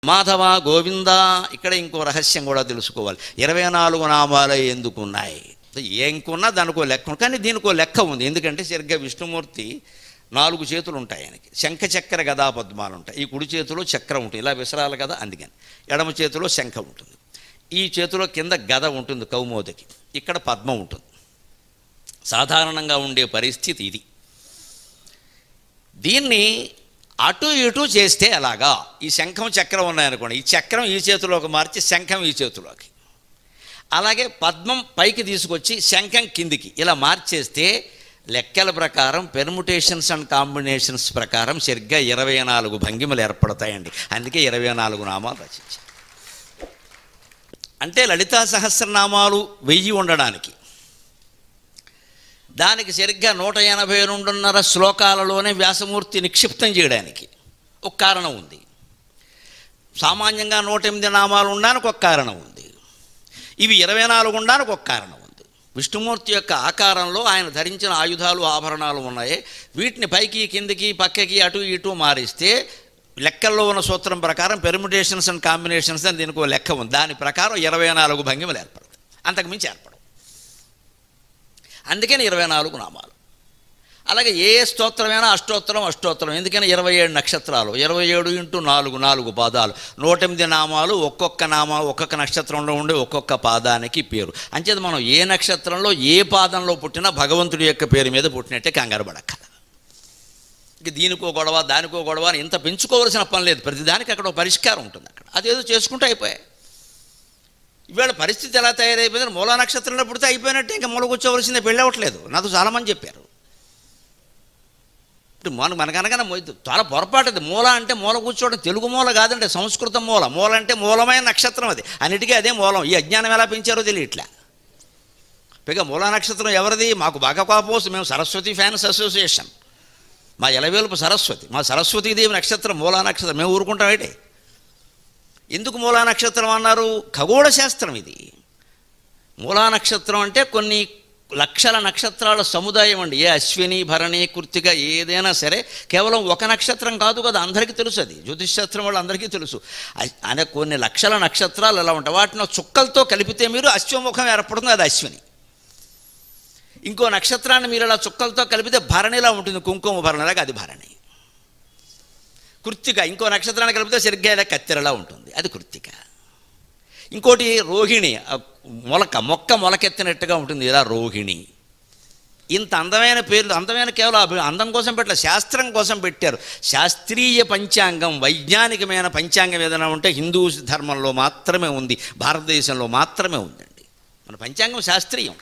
మాధవ గోవింద. ఇక్కడ ఇంకో రహస్యం కూడా తెలుసుకోవాలి. 24 నామాలు ఎందుకున్నాయి? ఏంకున్నా దానికో లెక్క ఉంది, కానీ దీనికో లెక్క ఉంది. ఎందుకంటే సరిగ్గా విష్ణుమూర్తి 4 చేతులు ఉంటాయి ఆయనకి. శంఖ చక్ర గదా పద్మాలు ఉంటాయి. ఈ కుడి చేతిలో చక్రం ఉంటుంది, ఇలా విసరాలి కదా, అందుకని. ఎడమ చేతిలో శంఖం ఉంటుంది, ఈ చేతిలో కింద గద ఉంటుంది కౌమోదకి, ఇక్కడ పద్మం ఉంటుంది. సాధారణంగా ఉండే పరిస్థితి ఇది. దీన్ని అటు ఇటు చేస్తే అలాగా, ఈ శంఖం చక్రం ఉన్నాయనుకోండి, ఈ చక్రం ఈ చేతిలోకి మార్చి శంఖం ఈ చేతిలోకి, అలాగే పద్మం పైకి తీసుకొచ్చి శంఖం కిందికి ఇలా మార్చేస్తే లెక్కల ప్రకారం పెర్ముటేషన్స్ అండ్ కాంబినేషన్స్ ప్రకారం సరిగ్గా 24 భంగిమలు ఏర్పడతాయండి. అందుకే 24 నామాలు రచించారు. అంటే లలితా సహస్రనామాలు 1000 ఉండడానికి, దానికి సరిగ్గా 182.5 శ్లోకాలలోనే వ్యాసమూర్తి నిక్షిప్తం చేయడానికి ఒక కారణం ఉంది. సామాన్యంగా 108 నామాలు ఉండడానికి ఒక కారణం ఉంది. ఇవి 24 ఉండడానికి ఒక కారణం ఉంది. విష్ణుమూర్తి యొక్క ఆకారంలో ఆయన ధరించిన ఆయుధాలు ఆభరణాలు ఉన్నాయి. వీటిని పైకి కిందికి పక్కకి అటు ఇటు మారిస్తే లెక్కల్లో ఉన్న సూత్రం ప్రకారం పెర్ముటేషన్స్ అండ్ కాంబినేషన్స్ అని దీనికి ఒక లెక్క ఉంది. దాని ప్రకారం 24 భంగిమలు ఏర్పడతాయి, అంతకుమించి ఏర్పడవు. అందుకని 24 నామాలు. అలాగే ఏ స్తోత్రమైనా అష్టోత్తరం. ఎందుకని 27 నక్షత్రాలు, 27 × 4 4 పాదాలు, 108 నామాలు. ఒక్కొక్క నక్షత్రంలో ఉండే ఒక్కొక్క పాదానికి పేరు. అంచేది మనం ఏ నక్షత్రంలో ఏ పాదంలో పుట్టినా భగవంతుడి యొక్క పేరు మీద పుట్టినట్టే, కంగారు పడక్కల. ఇక దీనికో గొడవ దానికో గొడవ అని ఇంత పెంచుకోవాల్సిన పని లేదు. ప్రతిదానికి అక్కడ ఒక పరిష్కారం ఉంటుంది. అక్కడ అదేదో చేసుకుంటూ అయిపోయాయి. ఇవాళ పరిస్థితి ఎలా తయారైపోయిందని మూలా నక్షత్రంలో పుడితే అయిపోయినట్టే, ఇంకా మూల కూర్చోవలసిందే, పెళ్ళి అవ్వట్లేదు. నాతో చాలామంది చెప్పారు. ఇప్పుడు మనకనగానే చాలా పొరపాటు. అది మూల అంటే మూల కూర్చోవడం తెలుగు మూల కాదంటే సంస్కృతం మూల. మూల అంటే మూలమైన నక్షత్రం, అది అన్నిటికీ అదే మూలం. ఈ అజ్ఞానం ఎలా పెంచారో తెలియట్లే. పైగా మూలా నక్షత్రం ఎవరిది? మాకు బాగా కోపం. మేము సరస్వతి ఫ్యాన్స్ అసోసియేషన్, మా ఎలవేలుపు సరస్వతి, మా సరస్వతీదేవి నక్షత్రం మూలా నక్షత్రం. మేము ఊరుకుంటాం ఏంటి? ఎందుకు మూలా నక్షత్రం అన్నారు? ఖగోళ శాస్త్రం ఇది. మూలా నక్షత్రం అంటే కొన్ని లక్షల నక్షత్రాల సముదాయం అండి. ఏ అశ్విని భరణి కృత్తిక ఏదైనా సరే కేవలం ఒక నక్షత్రం కాదు కదా, అందరికీ తెలుసు. అది జ్యోతిషశాస్త్రం వాళ్ళు అందరికీ తెలుసు. అనే కొన్ని లక్షల నక్షత్రాలు ఎలా ఉంటాయి, వాటిని చుక్కలతో కలిపితే మీరు అశ్వముఖం ఏర్పడుతుంది, అది అశ్విని. ఇంకో నక్షత్రాన్ని మీరు అలా చుక్కలతో కలిపితే భరణిలా ఉంటుంది, కుంకుమ భరణిలాగా, అది భరణి. కృత్తిక ఇంకో నక్షత్రాన్ని కలిపితే సరిగ్గా ఇలా కత్తెరలా ఉంటుంది, అది కృత్తిక. ఇంకోటి రోహిణి, మొలకెత్తినట్టుగా ఉంటుంది, ఇలా రోహిణి. ఇంత అందమైన పేర్లు, అందమైన కేవలం అందం కోసం పెట్టలేదు, శాస్త్రం కోసం పెట్టారు. శాస్త్రీయ పంచాంగం, వైజ్ఞానికమైన పంచాంగం ఏదైనా ఉంటే హిందూ ధర్మంలో మాత్రమే ఉంది, భారతదేశంలో మాత్రమే ఉందండి. మన పంచాంగం శాస్త్రీయం.